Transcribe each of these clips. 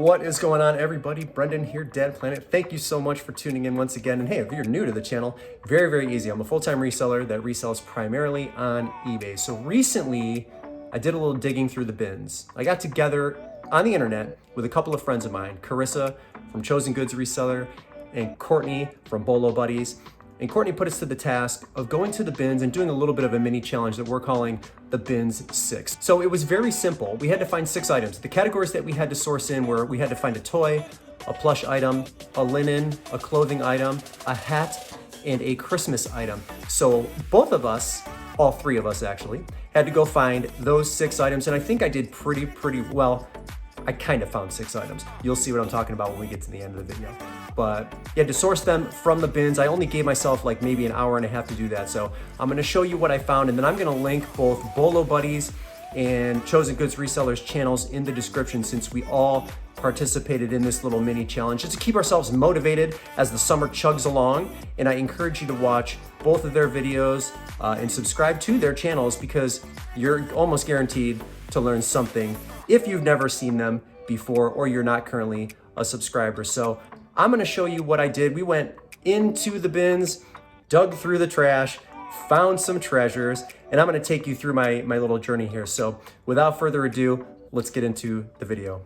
What is going on, everybody? Brendan here, Dad Planet. Thank you so much for tuning in once again. And hey, if you're new to the channel, very easy. I'm a full-time reseller that resells primarily on eBay. So recently, I did a little digging through the bins. I got together on the internet with a couple of friends of mine, Carissa from Chosen Goods Reseller and Courtney from Bolo Buddies. And Courtney put us to the task of going to the bins and doing a little bit of a mini challenge that we're calling the Bins 6. So it was very simple. We had to find 6 items. The categories that we had to source in were we had to find a toy, a plush item, a linen, a clothing item, a hat, and a Christmas item. So both of us, all 3 of us actually, had to go find those 6 items. And I think I did pretty well. I kind of found 6 items. You'll see what I'm talking about when we get to the end of the video. But you had to source them from the bins. I only gave myself like maybe an hour and a half to do that. So I'm gonna show you what I found, and then I'm gonna link both Bolo Buddies and Chosen Goods Resellers channels in the description, since we all participated in this little mini challenge just to keep ourselves motivated as the summer chugs along. And I encourage you to watch both of their videos and subscribe to their channels, because you're almost guaranteed to learn something if you've never seen them before or you're not currently a subscriber. So I'm gonna show you what I did. We went into the bins, dug through the trash, found some treasures, and I'm gonna take you through my little journey here. So without further ado, let's get into the video.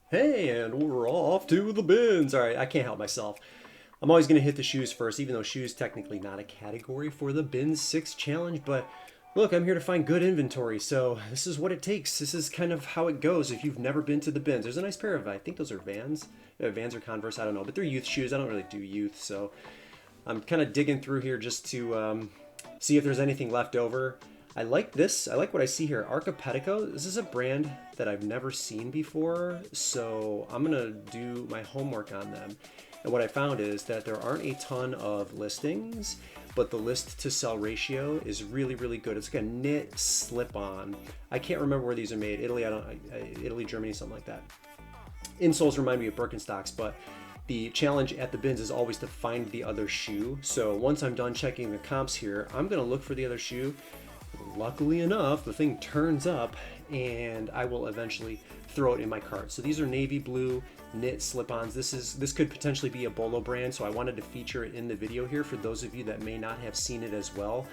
Hey, and we're off to the bins. All right, I can't help myself. I'm always gonna hit the shoes first, even though shoes technically not a category for the Bins 6 challenge, but look, I'm here to find good inventory, so this is what it takes. This is kind of how it goes if you've never been to the bins. There's a nice pair of, I think those are Vans. Vans or Converse, I don't know, but they're youth shoes. I don't really do youth, so I'm kind of digging through here just to see if there's anything left over. I like this. I like what I see here. Archipetico. This is a brand that I've never seen before, so I'm gonna do my homework on them. And what I found is that there aren't a ton of listings, but the list to sell ratio is really good. It's like a knit slip-on. I can't remember where these are made. Italy, Italy, Germany, something like that. Insoles remind me of Birkenstocks, but the challenge at the bins is always to find the other shoe. So once I'm done checking the comps here, I'm gonna look for the other shoe. Luckily enough, the thing turns up and I will eventually throw it in my cart. So these are navy blue knit slip-ons. This could potentially be a Bolo brand, so I wanted to feature it in the video here for those of you that may not have seen it as well.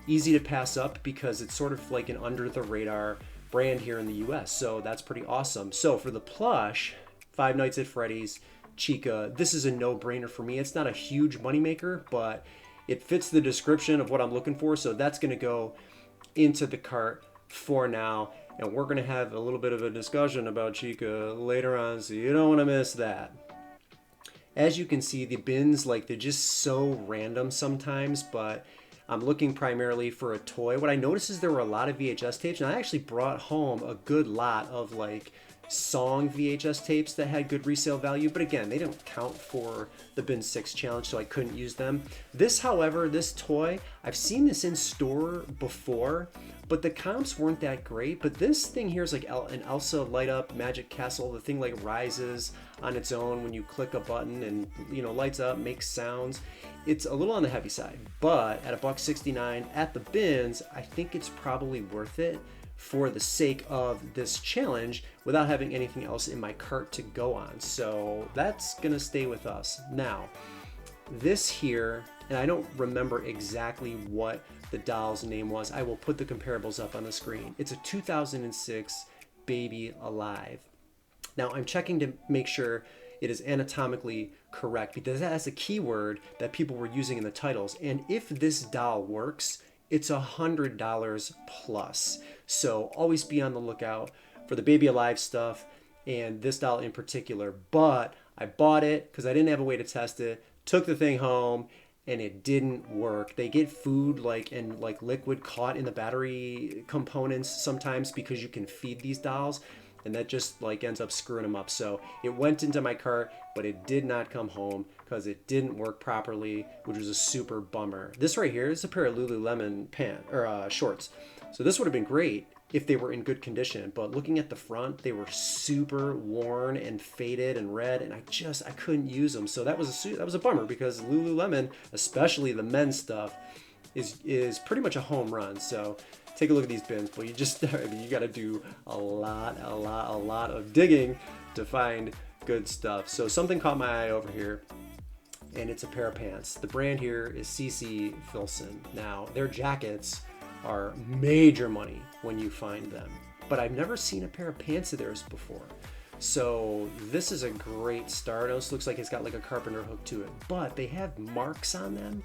Easy to pass up because it's sort of like an under the radar brand here in the US, so that's pretty awesome. So for the plush, Five Nights at Freddy's, Chica, this is a no-brainer for me. It's not a huge moneymaker, but it fits the description of what I'm looking for, so that's gonna go into the cart for now, and we're gonna have a little bit of a discussion about Chica later on, so you don't want to miss that. As you can see, the bins, like, they're just so random sometimes, but I'm looking primarily for a toy. What I noticed is there were a lot of VHS tapes, and I actually brought home a good lot of like song VHS tapes that had good resale value, but again, they don't count for the Bin 6 challenge, so I couldn't use them. This, however, this toy, I've seen this in store before, but the comps weren't that great. But this thing here is like an Elsa light up magic castle. The thing like rises on its own when you click a button and, you know, lights up, makes sounds. It's a little on the heavy side, but at $1.69 at the bins, I think it's probably worth it for the sake of this challenge without having anything else in my cart to go on. So that's gonna stay with us. Now, this here, and I don't remember exactly what the doll's name was. I will put the comparables up on the screen. It's a 2006 Baby Alive. Now I'm checking to make sure it is anatomically correct, because that has a keyword that people were using in the titles. And if this doll works, it's $100 plus. So always be on the lookout for the Baby Alive stuff and this doll in particular. But I bought it because I didn't have a way to test it, took the thing home, and it didn't work. They get food and liquid caught in the battery components sometimes because you can feed these dolls, and that just like ends up screwing them up. So it went into my cart, but it did not come home because it didn't work properly, which was a super bummer. This right here is a pair of Lululemon pants or shorts. So this would have been great if they were in good condition. But looking at the front, they were super worn and faded and red, and I couldn't use them. So that was a bummer, because Lululemon, especially the men's stuff, is pretty much a home run. So take a look at these bins, but you got to do a lot of digging to find good stuff. So something caught my eye over here, and it's a pair of pants. The brand here is CC Filson. Now, their jackets are major money when you find them, but I've never seen a pair of pants of theirs before. So this is a great start. It looks like it's got like a carpenter hook to it, but they have marks on them,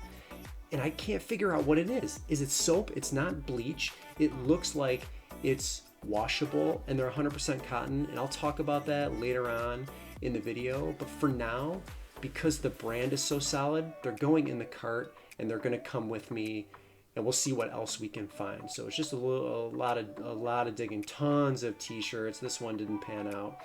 and I can't figure out what it is. Is it soap? It's not bleach. It looks like it's washable, and they're 100% cotton, and I'll talk about that later on in the video. But for now, because the brand is so solid, they're going in the cart, and they're gonna come with me, and we'll see what else we can find. So it's just a lot of digging. Tons of t-shirts. This one didn't pan out,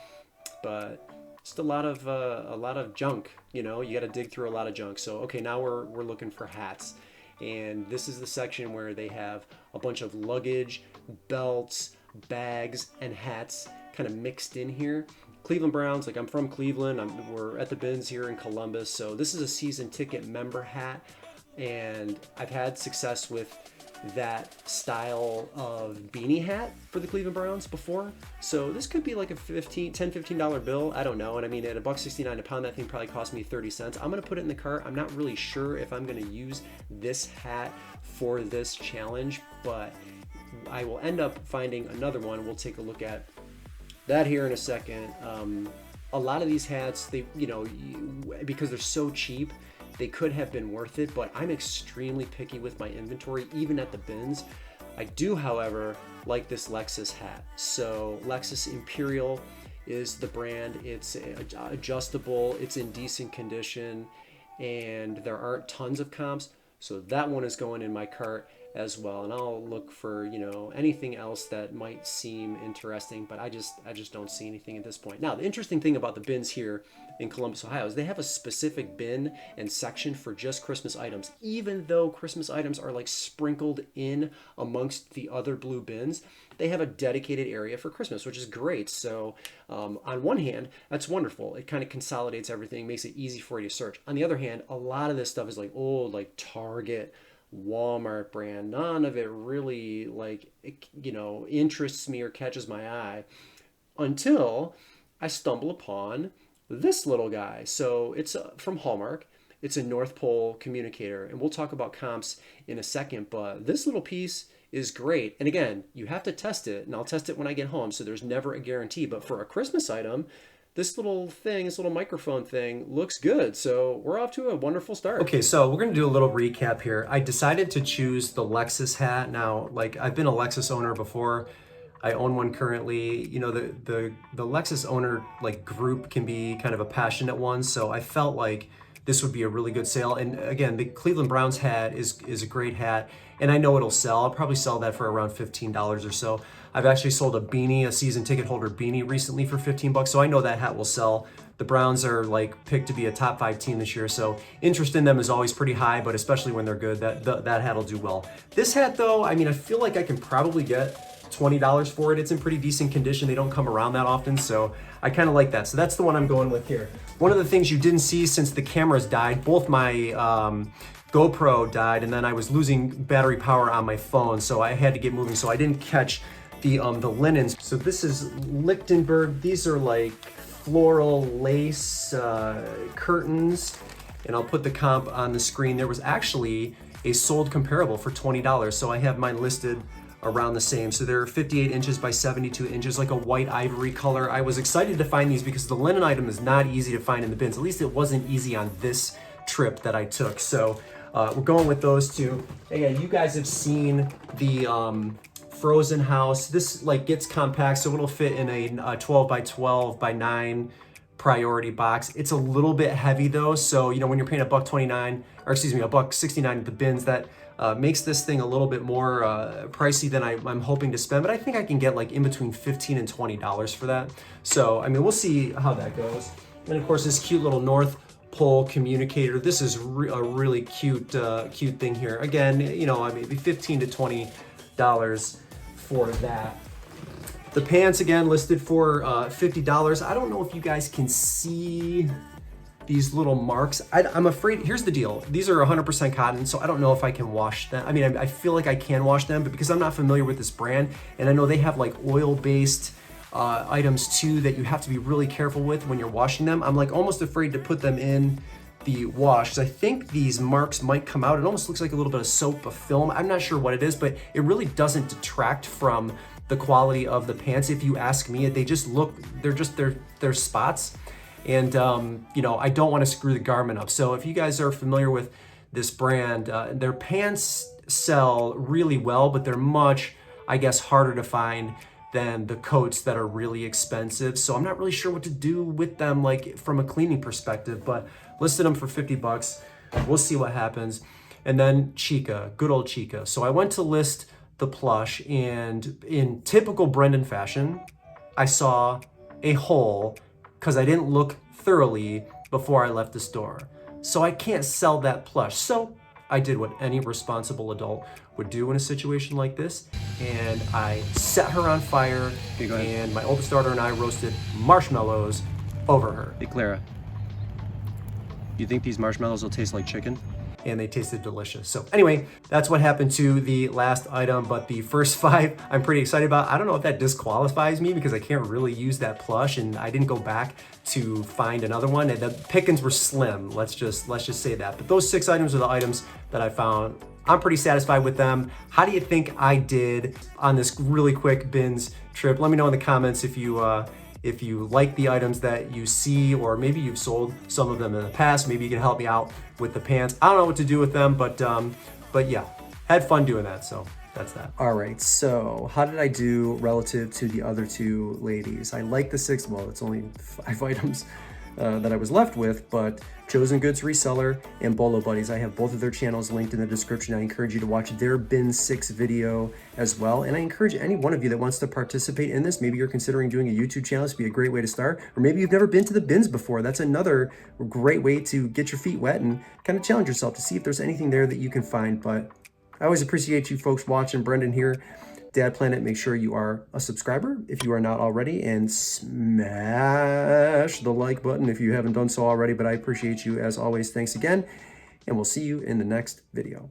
but just a lot of junk. You know, you got to dig through a lot of junk. So okay, now we're looking for hats, and this is the section where they have a bunch of luggage, belts, bags, and hats kind of mixed in here. Cleveland Browns, like I'm from Cleveland. We're at the bins here in Columbus. So this is a season ticket member hat, and I've had success with that style of beanie hat for the Cleveland Browns before. So this could be like a $15 bill. I don't know. And I mean, at $1.69 a pound, that thing probably cost me 30 cents. I'm going to put it in the cart. I'm not really sure if I'm going to use this hat for this challenge, but I will end up finding another one. We'll take a look at that here in a second. A lot of these hats, because they're so cheap, they could have been worth it, but I'm extremely picky with my inventory, even at the bins. I do, however, like this Lexus hat. So Lexus Imperial is the brand. It's adjustable, it's in decent condition, and there aren't tons of comps. So that one is going in my cart as well, and I'll look for anything else that might seem interesting, but I just don't see anything at this point. Now, the interesting thing about the bins here in Columbus, Ohio, is they have a specific bin and section for just Christmas items. Even though Christmas items are like sprinkled in amongst the other blue bins, they have a dedicated area for Christmas, which is great. So on one hand, that's wonderful. It kind of consolidates everything, makes it easy for you to search. On the other hand, a lot of this stuff is like old, like Target, Walmart brand. None of it really interests me or catches my eye until I stumble upon this little guy. So it's from Hallmark. It's a North Pole communicator, and we'll talk about comps in a second, but this little piece is great. And again, you have to test it, and I'll test it when I get home, so there's never a guarantee. But for a Christmas item, this little microphone thing looks good. So we're off to a wonderful start. Okay, so we're gonna do a little recap here. I decided to choose the Lexus hat. Now, I've been a Lexus owner before. I own one currently. The Lexus owner group can be kind of a passionate one. So I felt like this would be a really good sale. And again, the Cleveland Browns hat is a great hat, and I know it'll sell. I'll probably sell that for around $15 or so. I've actually sold a beanie, a season ticket holder beanie recently for 15 bucks, so I know that hat will sell. The Browns are picked to be a top 5 team this year, so interest in them is always pretty high, but especially when they're good, that hat will do well. This hat though, I mean, I feel like I can probably get $20 for it. It's in pretty decent condition. They don't come around that often, so I kind of like that. So that's the one I'm going with here. One of the things you didn't see since the cameras died, both my GoPro died, and then I was losing battery power on my phone, so I had to get moving, so I didn't catch the linens. So this is Lichtenberg. These are like floral lace curtains, and I'll put the comp on the screen. There was actually a sold comparable for $20, so I have mine listed around the same. So they're 58 inches by 72 inches, like a white ivory color. I was excited to find these because the linen item is not easy to find in the bins. At least it wasn't easy on this trip that I took. So we're going with those two. Again, you guys have seen the Frozen House. This gets compact, so it'll fit in a 12 by 12 by 9 priority box. It's a little bit heavy though, so when you're paying $1.69 at the bins, that makes this thing a little bit more pricey than I'm hoping to spend, but I think I can get in between $15 and $20 for that. So I mean, we'll see how that goes. And of course, this cute little North Pole communicator. This is a really cute thing here. Again, maybe $15 to $20 for that. The pants, again, listed for $50. I don't know if you guys can see these little marks. I'm afraid, here's the deal. These are 100% cotton, so I don't know if I can wash them. I mean, I feel like I can wash them, but because I'm not familiar with this brand, and I know they have like oil-based items too that you have to be really careful with when you're washing them, I'm like almost afraid to put them in the wash, because I think these marks might come out. It almost looks like a little bit of soap, a film. I'm not sure what it is, but it really doesn't detract from the quality of the pants. If you ask me, they just look, they're spots. And, you know, I don't want to screw the garment up. So if you guys are familiar with this brand, their pants sell really well, but they're much, I guess, harder to find than the coats that are really expensive. So I'm not really sure what to do with them, like from a cleaning perspective, but listed them for 50 bucks. We'll see what happens. And then Chica, good old Chica. So I went to list the plush, and in typical Brendan fashion, I saw a hole because I didn't look thoroughly before I left the store. So I can't sell that plush. So I did what any responsible adult would do in a situation like this, and I set her on fire, and my oldest daughter and I roasted marshmallows over her. Hey Clara, you think these marshmallows will taste like chicken? And they tasted delicious. So anyway, that's what happened to the last item, but the first 5 I'm pretty excited about. I don't know if that disqualifies me because I can't really use that plush, and I didn't go back to find another one, and the pickings were slim. Let's just say that. But those 6 items are the items that I found. I'm pretty satisfied with them. How do you think I did on this really quick bins trip? Let me know in the comments if you like the items that you see, or maybe you've sold some of them in the past. Maybe you can help me out with the pants. I don't know what to do with them, but yeah, had fun doing that, so that's that. All right, so how did I do relative to the other 2 ladies? I like the 6, well, it's only 5 items that I was left with, but Chosen Goods Reseller and Bolo Buddies, I have both of their channels linked in the description. I encourage you to watch their Bin 6 video as well. And I encourage any one of you that wants to participate in this. Maybe you're considering doing a YouTube channel. This would be a great way to start. Or maybe you've never been to the bins before. That's another great way to get your feet wet and kind of challenge yourself to see if there's anything there that you can find. But I always appreciate you folks watching. Brendan here, Dad Planet. Make sure you are a subscriber if you are not already, and smash the like button if you haven't done so already. But I appreciate you as always. Thanks again, and we'll see you in the next video.